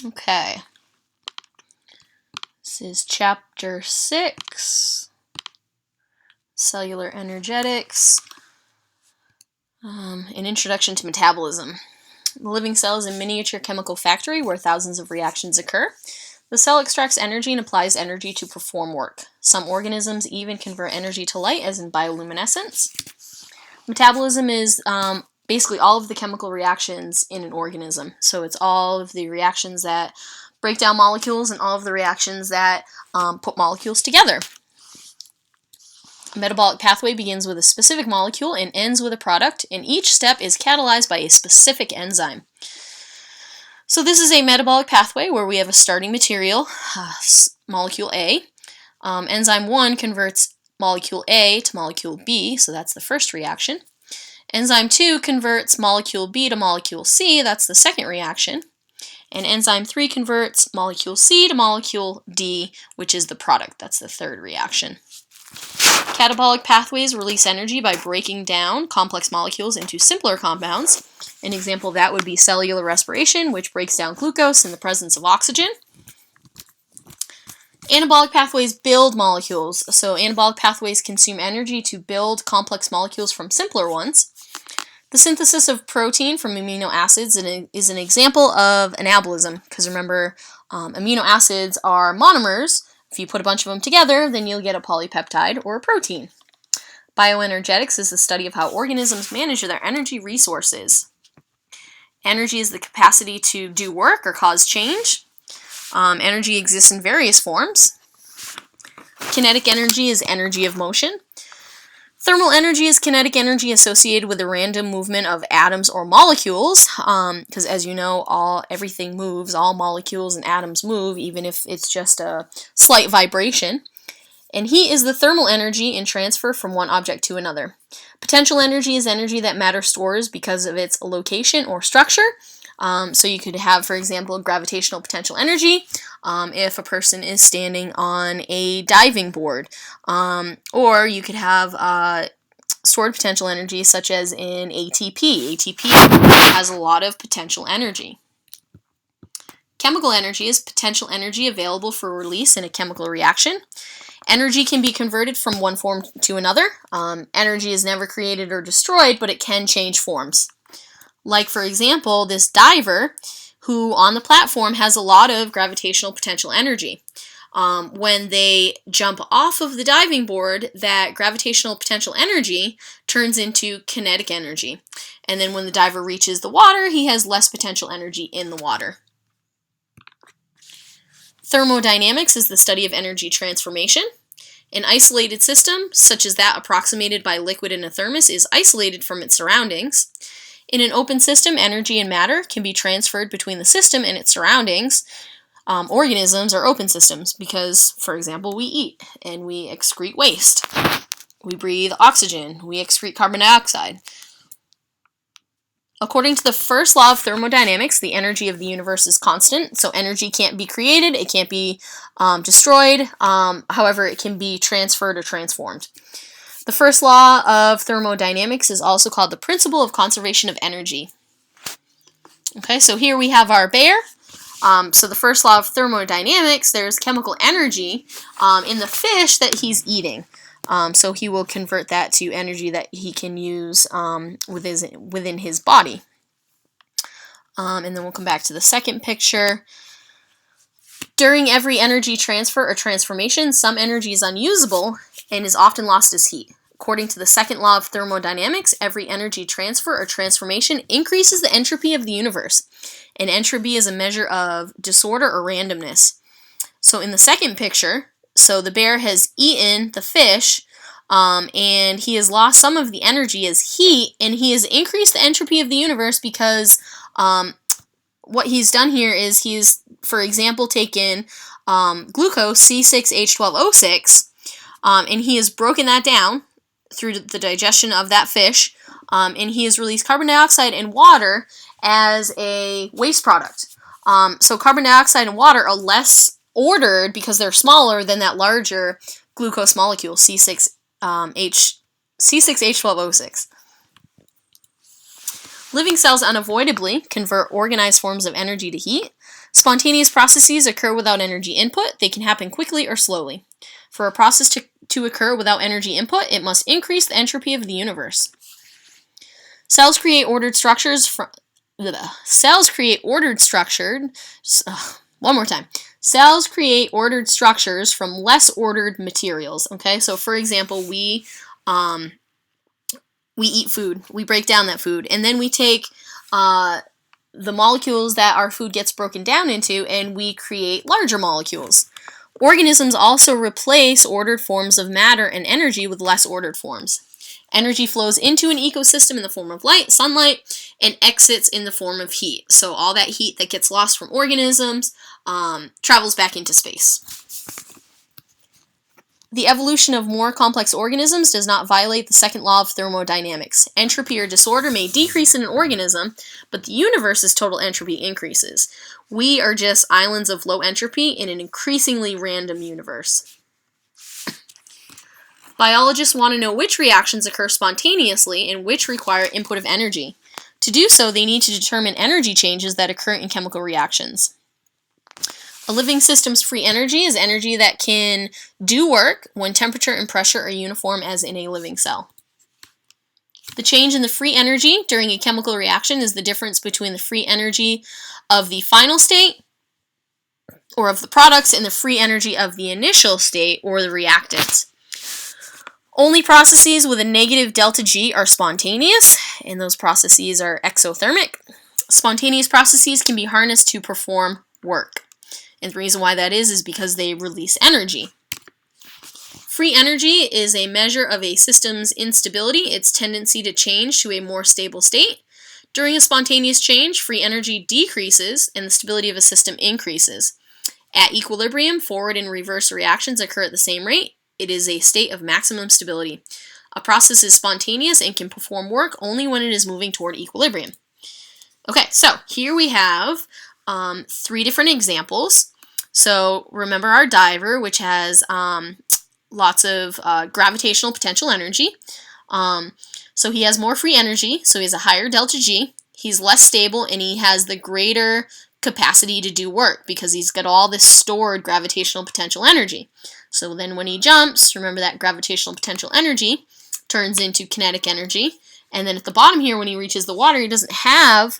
Okay. This is chapter 6, Cellular Energetics, an introduction to metabolism. The living cell is a miniature chemical factory where thousands of reactions occur. The cell extracts energy and applies energy to perform work. Some organisms even convert energy to light, as in bioluminescence. Metabolism is basically all of the chemical reactions in an organism. So it's all of the reactions that break down molecules and all of the reactions that put molecules together. A metabolic pathway begins with a specific molecule and ends with a product, and each step is catalyzed by a specific enzyme. So this is a metabolic pathway where we have a starting material, molecule A. Enzyme 1 converts molecule A to molecule B, so that's the first reaction. Enzyme 2 converts molecule B to molecule C, that's the second reaction. And enzyme 3 converts molecule C to molecule D, which is the product, that's the third reaction. Catabolic pathways release energy by breaking down complex molecules into simpler compounds. An example of that would be cellular respiration, which breaks down glucose in the presence of oxygen. Anabolic pathways build molecules. So anabolic pathways consume energy to build complex molecules from simpler ones. The synthesis of protein from amino acids is an example of anabolism, because remember, amino acids are monomers. If you put a bunch of them together, then you'll get a polypeptide or a protein. Bioenergetics is the study of how organisms manage their energy resources. Energy is the capacity to do work or cause change. Energy exists in various forms. Kinetic energy is energy of motion. Thermal energy is kinetic energy associated with the random movement of atoms or molecules, because as you know, everything moves, all molecules and atoms move, even if it's just a slight vibration. And heat is the thermal energy in transfer from one object to another. Potential energy is energy that matter stores because of its location or structure. So you could have, for example, gravitational potential energy if a person is standing on a diving board. Or you could have stored potential energy, such as in ATP. ATP has a lot of potential energy. Chemical energy is potential energy available for release in a chemical reaction. Energy can be converted from one form to another. Energy is never created or destroyed, but it can change forms. Like, for example, this diver who on the platform has a lot of gravitational potential energy. When they jump off of the diving board, that gravitational potential energy turns into kinetic energy. And then when the diver reaches the water, he has less potential energy in the water. Thermodynamics is the study of energy transformation. An isolated system, such as that approximated by liquid in a thermos, is isolated from its surroundings. In an open system, energy and matter can be transferred between the system and its surroundings. Organisms are open systems because, for example, we eat and we excrete waste. We breathe oxygen. We excrete carbon dioxide. According to the first law of thermodynamics, the energy of the universe is constant, so energy can't be created, it can't be destroyed, however, it can be transferred or transformed. The first law of thermodynamics is also called the principle of conservation of energy. Okay, so here we have our bear. So the first law of thermodynamics, there's chemical energy in the fish that he's eating. So he will convert that to energy that he can use within his body. And then we'll come back to the second picture. During every energy transfer or transformation, some energy is unusable and is often lost as heat. According to the second law of thermodynamics, every energy transfer or transformation increases the entropy of the universe. And entropy is a measure of disorder or randomness. So in the second picture, so the bear has eaten the fish, and he has lost some of the energy as heat, and he has increased the entropy of the universe because what he's done here is he's, for example, taken glucose, C6H12O6, and he has broken that down through the digestion of that fish, and he has released carbon dioxide and water as a waste product. So carbon dioxide and water are less ordered because they're smaller than that larger glucose molecule, C6H12O6. Living cells unavoidably convert organized forms of energy to heat. Spontaneous processes occur without energy input. They can happen quickly or slowly. For a process to occur without energy input, it must increase the entropy of the universe. Cells create ordered structures from Cells create ordered structures from less ordered materials. Okay, so for example, we eat food, we break down that food, and then we take the molecules that our food gets broken down into, and we create larger molecules. Organisms also replace ordered forms of matter and energy with less ordered forms. Energy flows into an ecosystem in the form of light, sunlight, and exits in the form of heat. So all that heat that gets lost from organisms travels back into space. The evolution of more complex organisms does not violate the second law of thermodynamics. Entropy or disorder may decrease in an organism, but the universe's total entropy increases. We are just islands of low entropy in an increasingly random universe. Biologists want to know which reactions occur spontaneously and which require input of energy. To do so, they need to determine energy changes that occur in chemical reactions. A living system's free energy is energy that can do work when temperature and pressure are uniform as in a living cell. The change in the free energy during a chemical reaction is the difference between the free energy of the final state, or of the products, and the free energy of the initial state, or the reactants. Only processes with a negative delta G are spontaneous, and those processes are exothermic. Spontaneous processes can be harnessed to perform work. And the reason why that is because they release energy. Free energy is a measure of a system's instability, its tendency to change to a more stable state. During a spontaneous change, free energy decreases and the stability of a system increases. At equilibrium, forward and reverse reactions occur at the same rate. It is a state of maximum stability. A process is spontaneous and can perform work only when it is moving toward equilibrium. Okay, so here we have 3 different examples. So remember our diver, which has lots of gravitational potential energy. So he has more free energy, so he has a higher delta G. He's less stable, and he has the greater capacity to do work because he's got all this stored gravitational potential energy. So then when he jumps, remember that gravitational potential energy turns into kinetic energy. And then at the bottom here, when he reaches the water, he doesn't have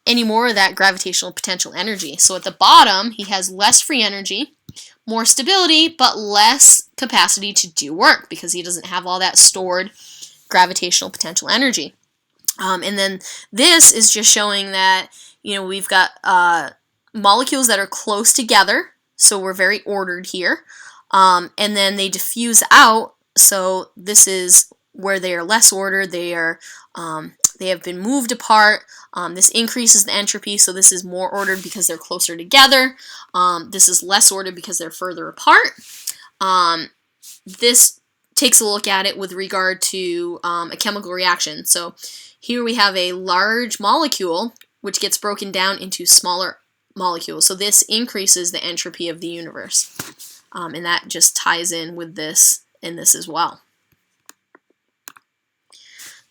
any more of that gravitational potential energy. So at the bottom, he has less free energy, more stability, but less capacity to do work because he doesn't have all that stored gravitational potential energy. And then this is just showing that, we've got molecules that are close together, so we're very ordered here. And then they diffuse out, so this is where they are less ordered. They have been moved apart. This increases the entropy, so this is more ordered because they're closer together. This is less ordered because they're further apart. This takes a look at it with regard to a chemical reaction. So here we have a large molecule which gets broken down into smaller molecules. So this increases the entropy of the universe. And that just ties in with this and this as well.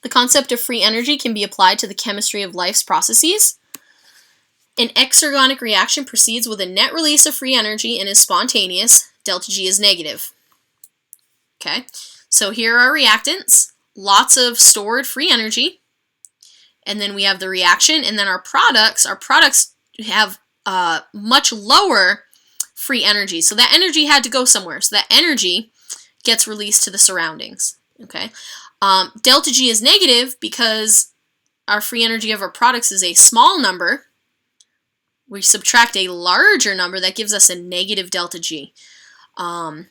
The concept of free energy can be applied to the chemistry of life's processes. An exergonic reaction proceeds with a net release of free energy and is spontaneous. Delta G is negative. Okay, so here are reactants, lots of stored free energy, and then we have the reaction, and then our products have much lower free energy. So that energy had to go somewhere. So that energy gets released to the surroundings. Okay. Delta G is negative because our free energy of our products is a small number. We subtract a larger number that gives us a negative delta G. So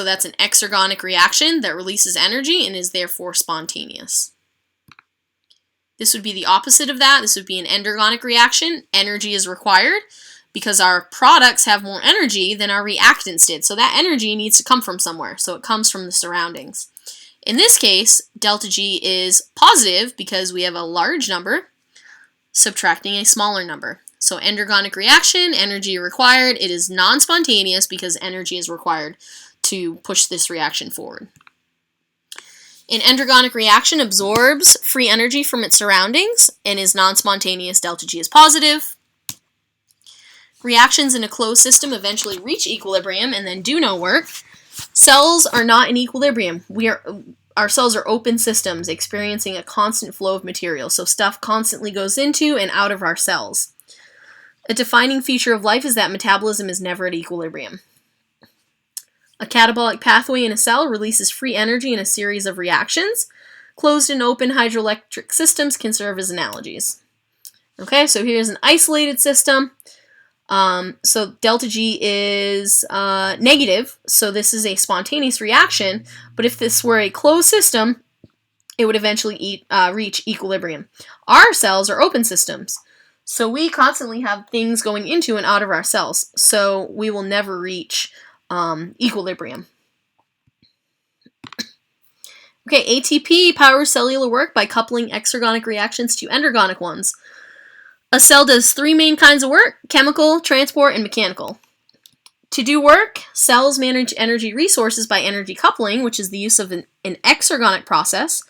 that's an exergonic reaction that releases energy and is therefore spontaneous. This would be the opposite of that. This would be an endergonic reaction. Energy is required because our products have more energy than our reactants did. So that energy needs to come from somewhere. So it comes from the surroundings. In this case, delta G is positive because we have a large number subtracting a smaller number. So endergonic reaction, energy required. It is non-spontaneous because energy is required to push this reaction forward. An endergonic reaction absorbs free energy from its surroundings and is non-spontaneous. Delta G is positive. Reactions in a closed system eventually reach equilibrium and then do no work. Cells are not in equilibrium. Our cells are open systems experiencing a constant flow of material, so stuff constantly goes into and out of our cells. A defining feature of life is that metabolism is never at equilibrium. A catabolic pathway in a cell releases free energy in a series of reactions. Closed and open hydroelectric systems can serve as analogies. Okay, so here's an isolated system. So delta G is negative, so this is a spontaneous reaction, but if this were a closed system, it would eventually reach equilibrium. Our cells are open systems, so we constantly have things going into and out of our cells, so we will never reach equilibrium. Okay, ATP powers cellular work by coupling exergonic reactions to endergonic ones. A cell does three main kinds of work: chemical, transport, and mechanical. To do work, cells manage energy resources by energy coupling, which is the use of an exergonic process,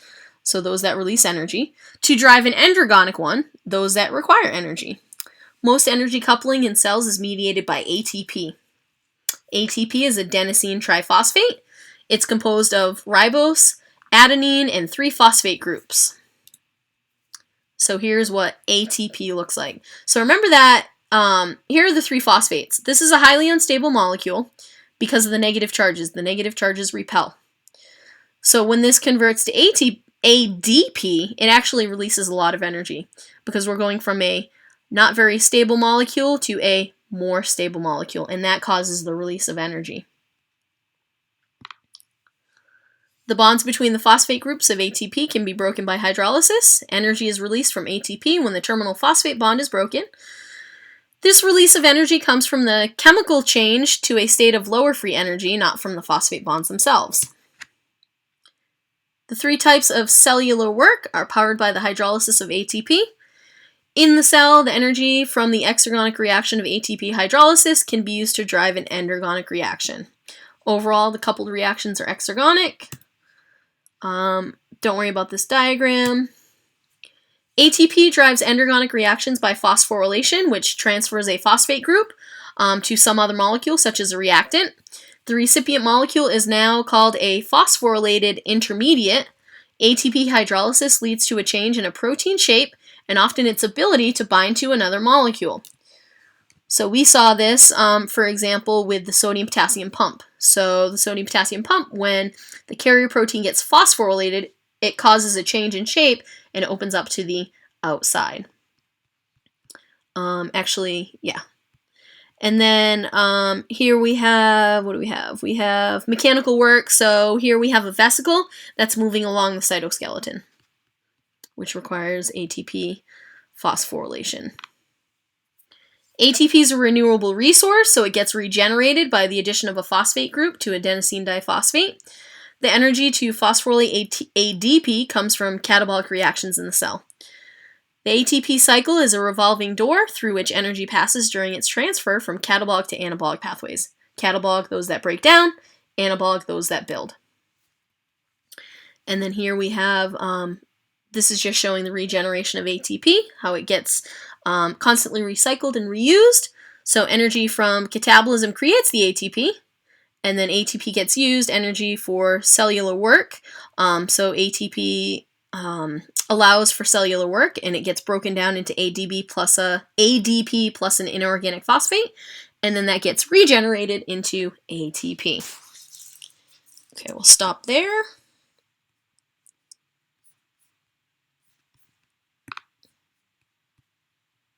so those that release energy, to drive an endergonic one, those that require energy. Most energy coupling in cells is mediated by ATP. ATP is adenosine triphosphate. It's composed of ribose, adenine, and 3 phosphate groups. So here's what ATP looks like. So remember that here are the 3 phosphates. This is a highly unstable molecule because of the negative charges. The negative charges repel. So when this converts to ADP, it actually releases a lot of energy because we're going from a not very stable molecule to a more stable molecule, and that causes the release of energy. The bonds between the phosphate groups of ATP can be broken by hydrolysis. Energy is released from ATP when the terminal phosphate bond is broken. This release of energy comes from the chemical change to a state of lower free energy, not from the phosphate bonds themselves. The 3 types of cellular work are powered by the hydrolysis of ATP. In the cell, the energy from the exergonic reaction of ATP hydrolysis can be used to drive an endergonic reaction. Overall, the coupled reactions are exergonic. Don't worry about this diagram. ATP drives endergonic reactions by phosphorylation, which transfers a phosphate group to some other molecule, such as a reactant. The recipient molecule is now called a phosphorylated intermediate. ATP hydrolysis leads to a change in a protein shape and often its ability to bind to another molecule. So we saw this, for example, with the sodium-potassium pump. So the sodium-potassium pump, when the carrier protein gets phosphorylated, it causes a change in shape and it opens up to the outside. And then here we have, what do we have? We have mechanical work. So here we have a vesicle that's moving along the cytoskeleton, which requires ATP phosphorylation. ATP is a renewable resource, so it gets regenerated by the addition of a phosphate group to adenosine diphosphate. The energy to phosphorylate ADP comes from catabolic reactions in the cell. The ATP cycle is a revolving door through which energy passes during its transfer from catabolic to anabolic pathways. Catabolic, those that break down; anabolic, those that build. And then here we have, this is just showing the regeneration of ATP, how it gets constantly recycled and reused. So energy from catabolism creates the ATP, and then ATP gets used, energy for cellular work. So ATP allows for cellular work, and it gets broken down into ADP plus an inorganic phosphate, and then that gets regenerated into ATP. Okay, we'll stop there.